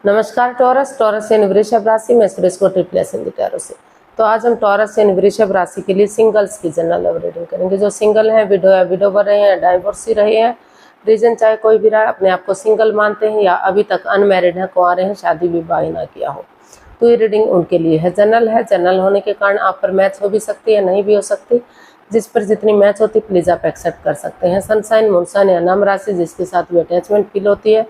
नमस्कार taurus. Taurus यानी वृषभ राशि में सुरेश को ट्रिप्लेस इन द टैरो से। तो आज हम टॉरस यानी वृषभ राशि के लिए सिंगल्स की जनरल लव रीडिंग करेंगे। जो सिंगल हैं, विडो या विडोवर रहे हैं, डाइवोर्सी रहे हैं, रीजन चाहे कोई भी रहा, अपने आप को सिंगल मानते हैं या अभी तक अनमैरिड हैं, कुंवारे हैं, शादी विवाह ना किया हो, तो ये रीडिंग उनके लिए है। जनरल है, जनरल होने के कारण आप पर मैच हो भी सकती है, नहीं भी हो सकती। जिस पर जितनी मैच होती प्लीज आप एक्सेप्ट कर सकते हैं। सनसाइन, मूनसाइन या नाम राशि जिसके साथ भी अटैचमेंट फील होती है,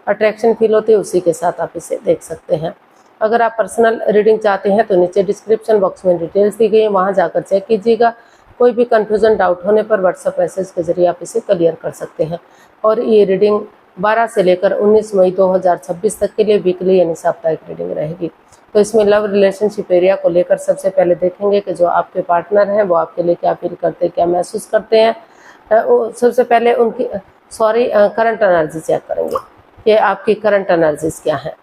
अट्रैक्शन फील होती है, उसी के साथ आप इसे देख सकते हैं। अगर आप पर्सनल रीडिंग चाहते हैं तो नीचे डिस्क्रिप्शन बॉक्स में डिटेल्स दी गई है, वहां जाकर चेक कीजिएगा। कोई भी कंफ्यूजन, डाउट होने पर व्हाट्सएप मैसेज के जरिए आप इसे क्लियर कर सकते हैं। और ये रीडिंग 12 से लेकर 19 मई 2026 तक के लिए वीकली यानी साप्ताहिक रीडिंग रहेगी। तो इसमें लव रिलेशनशिप एरिया को लेकर सबसे पहले देखेंगे कि जो आपके पार्टनर हैं वो आपके लिए क्या फील करते हैं, क्या महसूस करते हैं। सबसे पहले उनकी करंट एनर्जी चेक करेंगे कि आपकी करंट एनर्जीज क्या है।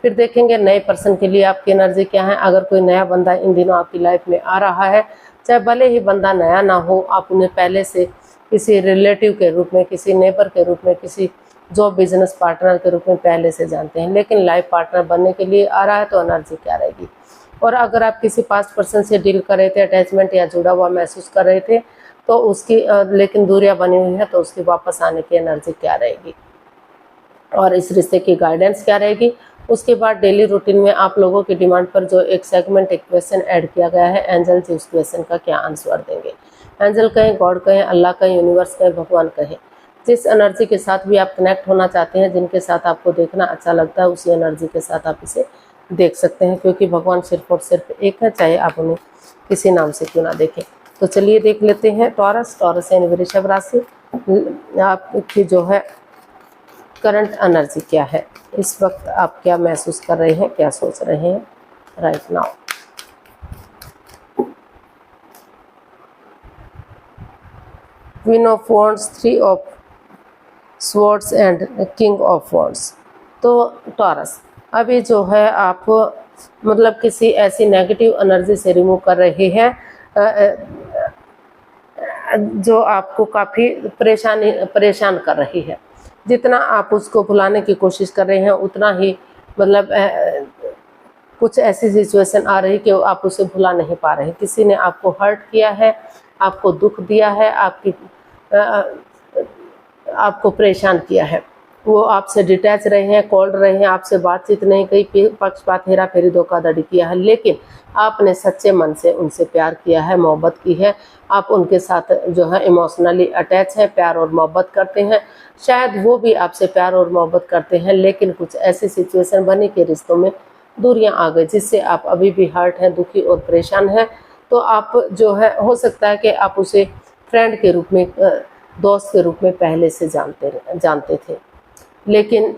फिर देखेंगे नए पर्सन के लिए आपकी एनर्जी क्या है। अगर कोई नया बंदा इन दिनों आपकी लाइफ में आ रहा है, चाहे भले ही बंदा नया ना हो, आप उन्हें पहले से किसी रिलेटिव के रूप में, किसी नेबर के रूप में, किसी जॉब बिजनेस पार्टनर के रूप में पहले से जानते हैं, लेकिन लाइफ पार्टनर बनने के लिए आ रहा है, तो एनर्जी क्या रहेगी। और अगर आप किसी पास्ट पर्सन से डील कर रहे थे, अटैचमेंट या जुड़ा हुआ महसूस कर रहे थे, तो उसकी लेकिन दूरियां बनी हुई है, तो उसकी वापस आने की एनर्जी क्या रहेगी और इस रिश्ते की गाइडेंस क्या रहेगी। उसके बाद डेली रूटीन में आप लोगों की डिमांड पर जो एक सेगमेंट, एक क्वेश्चन ऐड किया गया है, एंजल जी उस क्वेश्चन का क्या आंसर देंगे। एंजल कहें, गॉड कहें, अल्लाह कहें, यूनिवर्स कहें, भगवान कहें, जिस एनर्जी के साथ भी आप कनेक्ट होना चाहते हैं, जिनके साथ आपको देखना अच्छा लगता है, उसी एनर्जी के साथ आप इसे देख सकते हैं, क्योंकि भगवान सिर्फ और सिर्फ एक है, चाहे आप उन्हें किसी नाम से क्यों ना देखें। तो चलिए देख लेते हैं टॉरस। टॉरस यानी वृषभ राशि, आपकी जो है करंट एनर्जी क्या है, इस वक्त आप क्या महसूस कर रहे हैं, क्या सोच रहे हैं right now. Queen of wands, 3 of swords and king of wands. तो टॉरस अभी जो है आप मतलब किसी ऐसी नेगेटिव एनर्जी से रिमूव कर रहे हैं जो आपको काफ़ी परेशान कर रही है। जितना आप उसको भुलाने की कोशिश कर रहे हैं, उतना ही मतलब कुछ ऐसी सिचुएशन आ रही कि आप उसे भुला नहीं पा रहे। किसी ने आपको हर्ट किया है, आपको दुख दिया है, आपको परेशान किया है। वो आपसे डिटैच रहे हैं, कोल्ड रहे हैं, आपसे बातचीत नहीं की, पक्षपात, हेरा फेरी, धोखाधड़ी किया है, लेकिन आपने सच्चे मन से उनसे प्यार किया है, मोहब्बत की है। आप उनके साथ जो है इमोशनली अटैच हैं, प्यार और मोहब्बत करते हैं। शायद वो भी आपसे प्यार और मोहब्बत करते हैं, लेकिन कुछ ऐसी सिचुएशन बनी कि रिश्तों में दूरियां आ गई, जिससे आप अभी भी हर्ट हैं, दुखी और परेशान हैं। तो आप जो है, हो सकता है कि आप उसे फ्रेंड के रूप में, दोस्त के रूप में पहले से जानते थे, लेकिन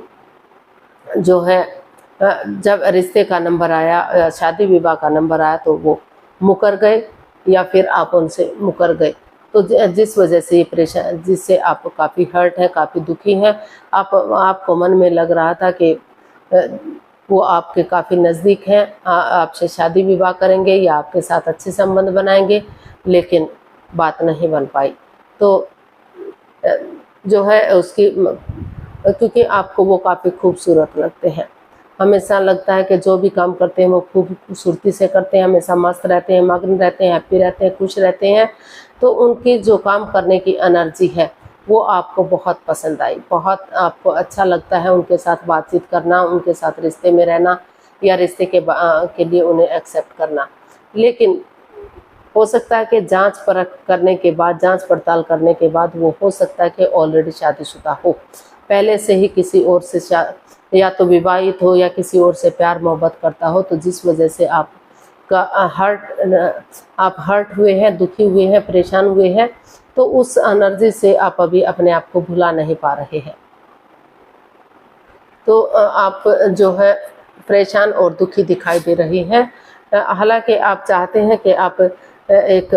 जो है जब रिश्ते का नंबर आया, शादी विवाह का नंबर आया, तो वो मुकर गए या फिर आप उनसे मुकर गए। तो जिस वजह से ये परेशान, जिससे आप काफ़ी हर्ट है, काफ़ी दुखी हैं। आपको मन में लग रहा था कि वो आपके काफ़ी नज़दीक हैं, आपसे शादी विवाह करेंगे या आपके साथ अच्छे संबंध बनाएंगे, लेकिन बात नहीं बन पाई। तो जो है उसकी, क्योंकि आपको वो काफ़ी खूबसूरत लगते हैं, हमेशा लगता है कि जो भी काम करते हैं वो खूबसूरती से करते हैं, हमेशा मस्त रहते हैं, मग्न रहते हैं, हैप्पी रहते हैं, खुश रहते हैं। तो उनकी जो काम करने की एनर्जी है वो आपको बहुत पसंद आई, बहुत आपको अच्छा लगता है उनके साथ बातचीत करना, उनके साथ रिश्ते में रहना या रिश्ते के लिए उन्हें एक्सेप्ट करना। लेकिन हो सकता है कि जांच परख करने के बाद, जांच पड़ताल करने के बाद, वो हो सकता है कि ऑलरेडी शादीशुदा हो, पहले से ही किसी और से या तो विवाहित हो या किसी और से प्यार मोहब्बत करता हो। तो जिस वजह से आप हर्ट हुए हैं, दुखी हुए हैं, परेशान हुए हैं, तो उस एनर्जी से आप अभी अपने आप को भुला नहीं पा रहे हैं। तो आप जो है परेशान और दुखी दिखाई दे रही हैं। हालांकि आप चाहते हैं कि आप एक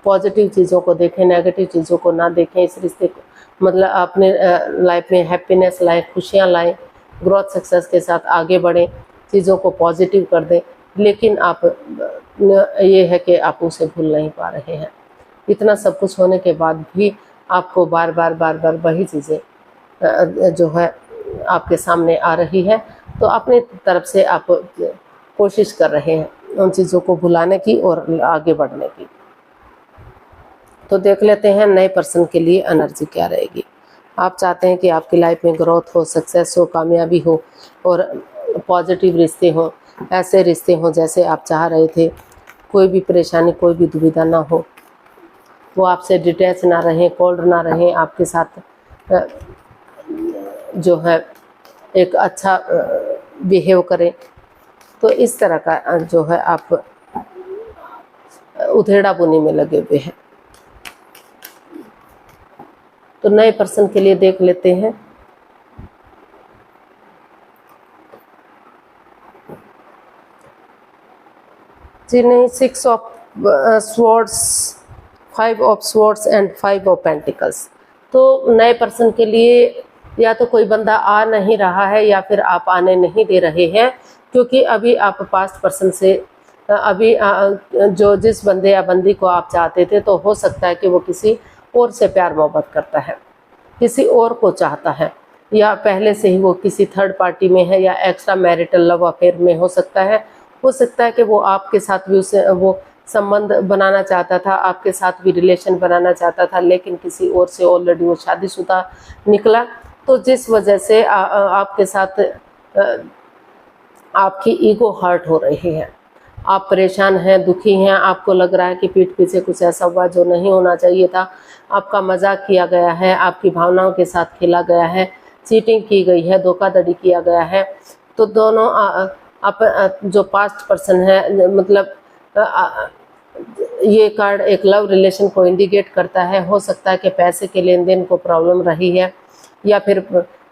पॉजिटिव चीज़ों को देखें, नेगेटिव चीज़ों को ना देखें। इस रिश्ते को मतलब अपने लाइफ में हैप्पीनेस लाएं, खुशियाँ लाएं, ग्रोथ सक्सेस के साथ आगे बढ़ें, चीज़ों को पॉजिटिव कर दें, लेकिन आप ये है कि आप उसे भूल नहीं पा रहे हैं। इतना सब कुछ होने के बाद भी आपको बार बार वही चीज़ें जो है आपके सामने आ रही है, तो अपनी तरफ से आप कोशिश कर रहे हैं उन चीज़ों को भुलाने की और आगे बढ़ने की। तो देख लेते हैं नए पर्सन के लिए एनर्जी क्या रहेगी। आप चाहते हैं कि आपकी लाइफ में ग्रोथ हो, सक्सेस हो, कामयाबी हो और पॉजिटिव रिश्ते हों, ऐसे रिश्ते हों जैसे आप चाह रहे थे। कोई भी परेशानी, कोई भी दुविधा ना हो, वो आपसे डिटैच ना रहें, कोल्ड ना रहें, आपके साथ जो है एक अच्छा बिहेव करें। तो इस तरह का जो है आप उधेड़ा बुनी में लगे हुए हैं। तो नए पर्सन के लिए देख लेते हैं। जी नहीं, 6 of swords, 5 of swords and 5 of pentacles. तो नए पर्सन के लिए या तो कोई बंदा आ नहीं रहा है या फिर आप आने नहीं दे रहे हैं, क्योंकि अभी आप पास्ट पर्सन से अभी जो जिस बंदे या बंदी को आप चाहते थे, तो हो सकता है कि वो किसी और से प्यार मोहब्बत करता है, किसी और को चाहता है, या पहले से ही वो किसी थर्ड पार्टी में है, या एक्स्ट्रा मैरिटल लव अफेयर में हो सकता है। हो सकता है कि वो आपके साथ भी उसे वो संबंध बनाना चाहता था, आपके साथ भी रिलेशन बनाना चाहता था, लेकिन किसी और से ऑलरेडी वो शादीशुदा निकला। तो जिस वजह से आपके साथ आपकी ईगो हर्ट हो रही है, आप परेशान हैं, दुखी हैं, आपको लग रहा है कि पीठ पीछे कुछ ऐसा हुआ जो नहीं होना चाहिए था, आपका मजाक किया गया है, आपकी भावनाओं के साथ खेला गया है, चीटिंग की गई है, धोखाधड़ी किया गया है। तो दोनों आप जो पास्ट पर्सन है, मतलब ये कार्ड एक लव रिलेशन को इंडिकेट करता है। हो सकता है कि पैसे के लेन देन को प्रॉब्लम रही है, या फिर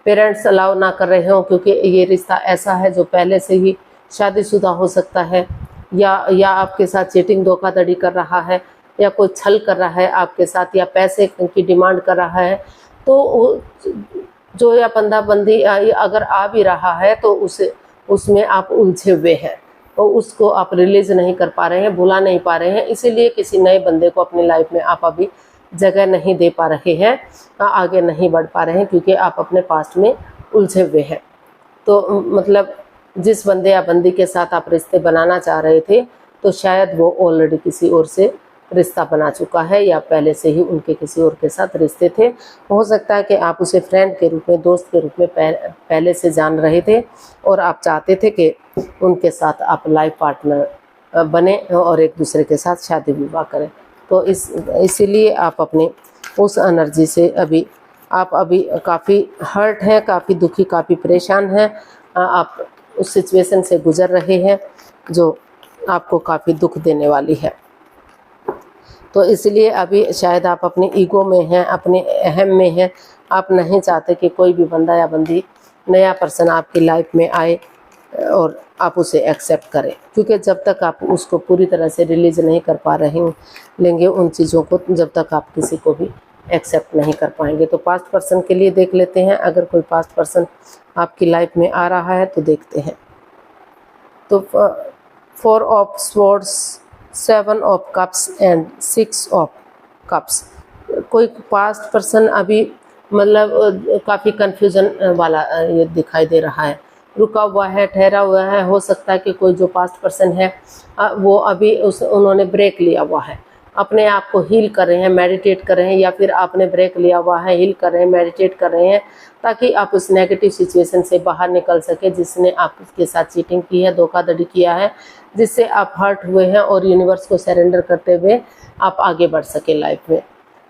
पेरेंट्स अलाउ ना कर रहे हों, क्योंकि ये रिश्ता ऐसा है जो पहले से ही शादीशुदा हो सकता है, या आपके साथ चीटिंग धोखाधड़ी कर रहा है, या कोई छल कर रहा है आपके साथ, या पैसे की डिमांड कर रहा है। तो जो या बंदा बंदी अगर आ भी रहा है, तो उसमें आप उलझे हुए हैं, तो उसको आप रिलीज नहीं कर पा रहे हैं, भुला नहीं पा रहे हैं। इसीलिए किसी नए बंदे को अपनी लाइफ में आप अभी जगह नहीं दे पा रहे हैं, आगे नहीं बढ़ पा रहे हैं, क्योंकि आप अपने पास्ट में उलझे हुए हैं। तो मतलब जिस बंदे या बंदी के साथ आप रिश्ते बनाना चाह रहे थे, तो शायद वो ऑलरेडी किसी और से रिश्ता बना चुका है, या पहले से ही उनके किसी और के साथ रिश्ते थे। हो सकता है कि आप उसे फ्रेंड के रूप में, दोस्त के रूप में पहले से जान रहे थे, और आप चाहते थे कि उनके साथ आप लाइफ पार्टनर बने और एक दूसरे के साथ शादी विवाह करें। तो इसीलिए आप अपने उस एनर्जी से आप अभी काफ़ी हर्ट हैं, काफ़ी दुखी, काफ़ी परेशान हैं। आप उस सिचुएशन से गुजर रहे हैं जो आपको काफ़ी दुख देने वाली है। तो इसलिए अभी शायद आप अपने ईगो में हैं, अपने अहम में हैं। आप नहीं चाहते कि कोई भी बंदा या बंदी, नया पर्सन आपकी लाइफ में आए और आप उसे एक्सेप्ट करें, क्योंकि जब तक आप उसको पूरी तरह से रिलीज नहीं कर पा रहे लेंगे उन चीज़ों को, जब तक आप किसी को भी एक्सेप्ट नहीं कर पाएंगे। तो पास्ट पर्सन के लिए देख लेते हैं। अगर कोई पास्ट पर्सन आपकी लाइफ में आ रहा है तो देखते हैं। तो 4 of swords, 7 of cups and 6 of cups. कोई पास्ट पर्सन अभी मतलब काफ़ी कन्फ्यूज़न वाला ये दिखाई दे रहा है, रुका हुआ है, ठहरा हुआ है। हो सकता है कि कोई जो पास्ट पर्सन है वो अभी उन्होंने ब्रेक लिया हुआ है, अपने आप को हील कर रहे हैं, मेडिटेट कर रहे हैं, या फिर आपने ब्रेक लिया हुआ है, हील कर रहे हैं, मेडिटेट कर रहे हैं, ताकि आप उस नेगेटिव सिचुएशन से बाहर निकल सके जिसने आपके साथ चीटिंग की है, धोखाधड़ी किया है, जिससे आप हर्ट हुए हैं, और यूनिवर्स को सरेंडर करते हुए आप आगे बढ़ सके लाइफ में।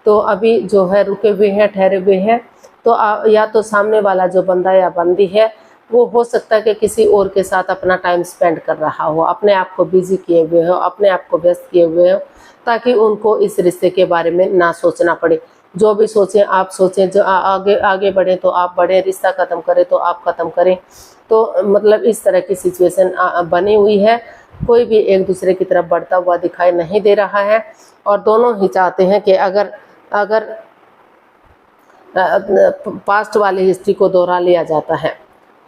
तो अभी जो है रुके हुए हैं, ठहरे हुए हैं। तो या तो सामने वाला जो बंदा या बंदी है वो हो सकता है कि किसी और के साथ अपना टाइम स्पेंड कर रहा हो, अपने आप को बिजी किए हुए हो, अपने आप को व्यस्त किए हुए हो, ताकि उनको इस रिश्ते के बारे में ना सोचना पड़े। जो भी सोचें आप सोचें, जो आगे बढ़ें तो आप बढ़ें, रिश्ता ख़त्म करें तो आप ख़त्म करें। तो मतलब इस तरह की सिचुएशन बनी हुई है। कोई भी एक दूसरे की तरफ बढ़ता हुआ दिखाई नहीं दे रहा है, और दोनों ही चाहते हैं कि अगर पास्ट वाली हिस्ट्री को दोहरा लिया जाता है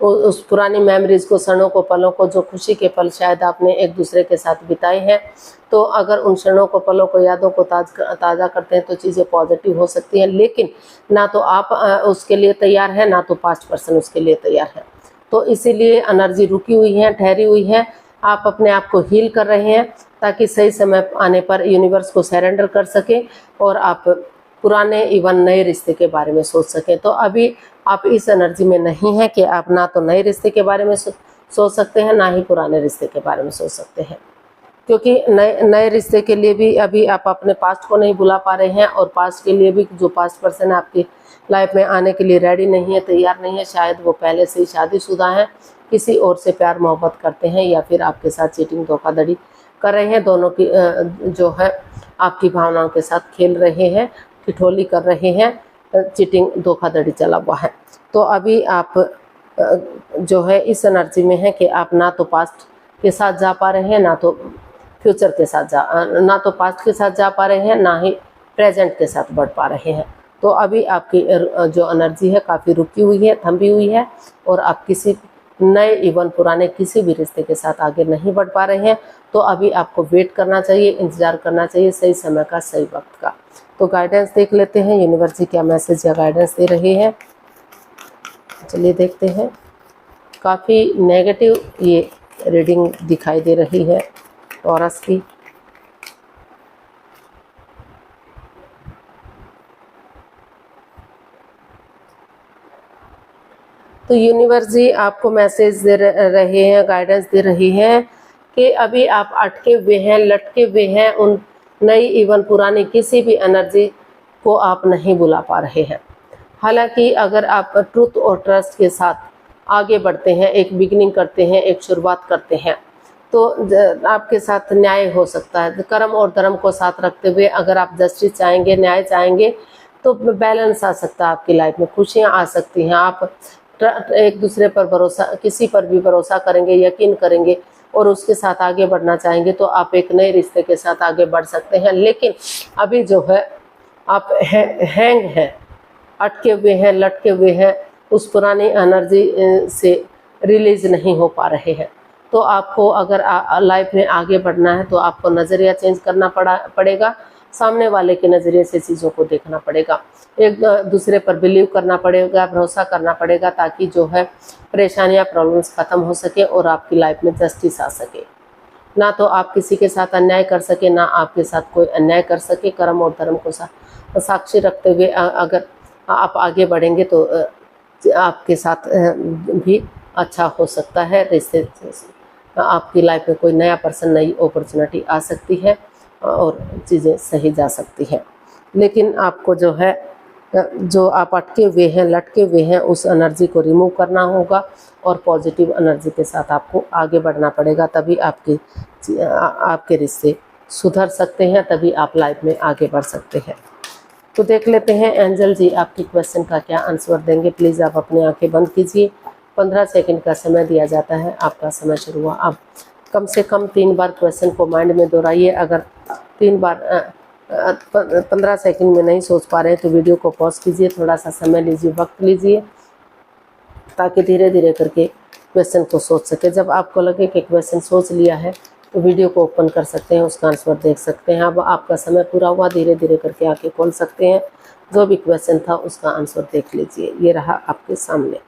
उस पुरानी मेमोरीज को, क्षणों को, पलों को, जो खुशी के पल शायद आपने एक दूसरे के साथ बिताए हैं, तो अगर उन क्षणों को, पलों को, यादों को ताज़ा करते हैं तो चीज़ें पॉजिटिव हो सकती हैं। लेकिन ना तो आप उसके लिए तैयार हैं, ना तो पास्ट पर्सन उसके लिए तैयार है। तो इसीलिए एनर्जी रुकी हुई है, ठहरी हुई है। आप अपने आप को हील कर रहे हैं ताकि सही समय आने पर यूनिवर्स को सरेंडर कर सकें और आप पुराने इवन नए रिश्ते के बारे में सोच सकें। तो अभी आप इस एनर्जी में नहीं हैं कि आप ना तो नए रिश्ते के बारे में सोच सकते हैं, ना ही पुराने रिश्ते के बारे में सोच सकते हैं, क्योंकि नए रिश्ते के लिए भी अभी आप अपने पास्ट को नहीं भुला पा रहे हैं, और पास्ट के लिए भी जो पास्ट पर्सन आपकी लाइफ में आने के लिए रेडी नहीं है, तैयार नहीं है। शायद वो पहले से ही शादीशुदा हैं, किसी और से प्यार मोहब्बत करते हैं, या फिर आपके साथ चीटिंग, धोखाधड़ी कर रहे हैं। दोनों की जो है आपकी भावनाओं के साथ खेल रहे हैं, ठिठोली कर रहे हैं, चीटिंग, धोखाधड़ी चला हुआ है। तो अभी आप जो है इस एनर्जी में है कि आप ना तो पास्ट के साथ जा पा रहे हैं, ना तो फ्यूचर के साथ ना तो पास्ट के साथ जा पा रहे हैं, ना ही प्रेजेंट के साथ बढ़ पा रहे हैं। तो अभी आपकी जो एनर्जी है काफ़ी रुकी हुई है, थमी हुई है, और आप किसी नए इवन पुराने किसी भी रिश्ते के साथ आगे नहीं बढ़ पा रहे हैं। तो अभी आपको वेट करना चाहिए, इंतज़ार करना चाहिए सही समय का, सही वक्त का। तो गाइडेंस देख लेते हैं, यूनिवर्स क्या मैसेज या गाइडेंस दे रही है। चलिए देखते हैं। काफ़ी नेगेटिव ये रीडिंग दिखाई दे रही है टॉरस की। तो यूनिवर्स जी आपको मैसेज दे रहे हैं, गाइडेंस दे रही है कि अभी आप अटके हुए हैं, लटके हुए हैं उन नई इवन पुरानी किसी भी एनर्जी को आप नहीं बुला पा रहे हैं। हालांकि अगर आप ट्रुथ और ट्रस्ट के साथ आगे बढ़ते हैं, एक बिगिनिंग करते हैं, एक शुरुआत करते हैं, तो आपके साथ न्याय हो सकता है। कर्म और धर्म को साथ रखते हुए अगर आप जस्टिस चाहेंगे, न्याय चाहेंगे, तो बैलेंस आ सकता है आपकी लाइफ में, खुशियाँ आ सकती हैं। आप एक दूसरे पर भरोसा, किसी पर भी भरोसा करेंगे, यकीन करेंगे और उसके साथ आगे बढ़ना चाहेंगे, तो आप एक नए रिश्ते के साथ आगे बढ़ सकते हैं। लेकिन अभी जो है आप हैंग हैं, अटके हुए हैं, लटके हुए हैं, उस पुरानी एनर्जी से रिलीज नहीं हो पा रहे हैं। तो आपको अगर लाइफ में आगे बढ़ना है तो आपको नज़रिया चेंज करना पड़ेगा, सामने वाले के नज़रिए से चीज़ों को देखना पड़ेगा, एक दूसरे पर बिलीव करना पड़ेगा, भरोसा करना पड़ेगा, ताकि जो है परेशानियां, प्रॉब्लम्स ख़त्म हो सके और आपकी लाइफ में जस्टिस आ सके। ना तो आप किसी के साथ अन्याय कर सके, ना आपके साथ कोई अन्याय कर सके। कर्म और धर्म को साक्षी रखते हुए अगर आप आगे बढ़ेंगे तो आपके साथ भी अच्छा हो सकता है। रिश्ते आपकी लाइफ में कोई नया पर्सन, नई अपॉर्चुनिटी आ सकती है और चीज़ें सही जा सकती हैं। लेकिन आपको जो है, जो आप अटके हुए हैं, लटके हुए हैं, उस एनर्जी को रिमूव करना होगा और पॉजिटिव एनर्जी के साथ आपको आगे बढ़ना पड़ेगा। तभी आपके रिश्ते सुधर सकते हैं, तभी आप लाइफ में आगे बढ़ सकते हैं। तो देख लेते हैं एंजल जी आपकी क्वेश्चन का क्या आंसर देंगे। प्लीज़ आप अपनी आंखें बंद कीजिए। 15 सेकंड का समय दिया जाता है। आपका समय शुरू हुआ। आप कम से कम 3 बार क्वेश्चन को माइंड में दोहराइए। अगर 3 बार 15 सेकंड में नहीं सोच पा रहे हैं तो वीडियो को पॉज कीजिए, थोड़ा सा समय लीजिए, वक्त लीजिए, ताकि धीरे धीरे करके क्वेश्चन को सोच सके। जब आपको लगे कि क्वेश्चन सोच लिया है तो वीडियो को ओपन कर सकते हैं, उसका आंसर देख सकते हैं। अब आपका समय पूरा हुआ, धीरे धीरे करके आंखें खोल सकते हैं। जो भी क्वेश्चन था उसका आंसर देख लीजिए। ये रहा आपके सामने।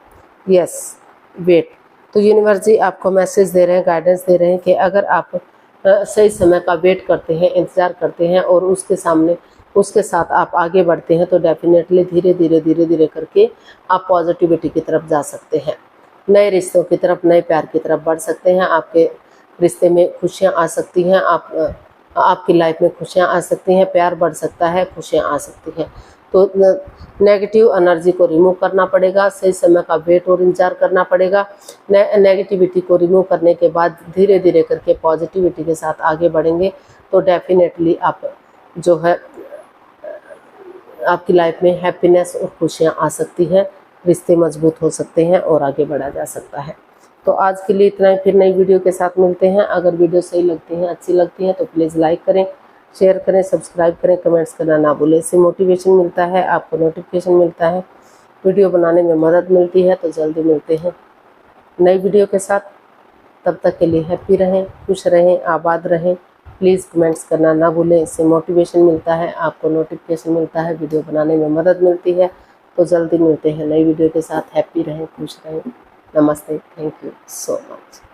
Yes, wait. तो यूनिवर्स जी आपको मैसेज दे रहे हैं, गाइडेंस दे रहे हैं कि अगर आप सही समय का वेट करते हैं, इंतज़ार करते हैं और उसके साथ आप आगे बढ़ते हैं, तो डेफिनेटली धीरे धीरे करके आप पॉजिटिविटी की तरफ जा सकते हैं, नए रिश्तों की तरफ, नए प्यार की तरफ बढ़ सकते हैं। आपके रिश्ते में खुशियाँ आ सकती हैं, आपकी लाइफ में खुशियाँ आ सकती हैं, प्यार बढ़ सकता है, खुशियाँ आ सकती हैं। तो नेगेटिव एनर्जी को रिमूव करना पड़ेगा, सही समय का वेट और इंतजार करना पड़ेगा। नेगेटिविटी को रिमूव करने के बाद धीरे धीरे करके पॉजिटिविटी के साथ आगे बढ़ेंगे, तो डेफिनेटली आप जो है आपकी लाइफ में हैप्पीनेस और खुशियाँ आ सकती हैं, रिश्ते मजबूत हो सकते हैं और आगे बढ़ा जा सकता है। तो आज के लिए इतना ही, फिर नई वीडियो के साथ मिलते हैं। अगर वीडियो सही लगती है, अच्छी लगती है तो प्लीज़ लाइक करें, शेयर करें, सब्सक्राइब करें, कमेंट्स करना ना भूलें। इससे मोटिवेशन मिलता है, आपको नोटिफिकेशन मिलता है, वीडियो बनाने में मदद मिलती है। तो जल्दी मिलते हैं। नई वीडियो के साथ। तब तक के लिए हैप्पी रहें, खुश रहें, आबाद रहें। प्लीज़ कमेंट्स करना ना भूलें, इससे मोटिवेशन मिलता है, आपको नोटिफिकेशन मिलता है, वीडियो बनाने में मदद मिलती है। तो जल्दी मिलते हैं नई वीडियो के साथ। हैप्पी रहें, खुश रहें। नमस्ते, थैंक यू सो मच।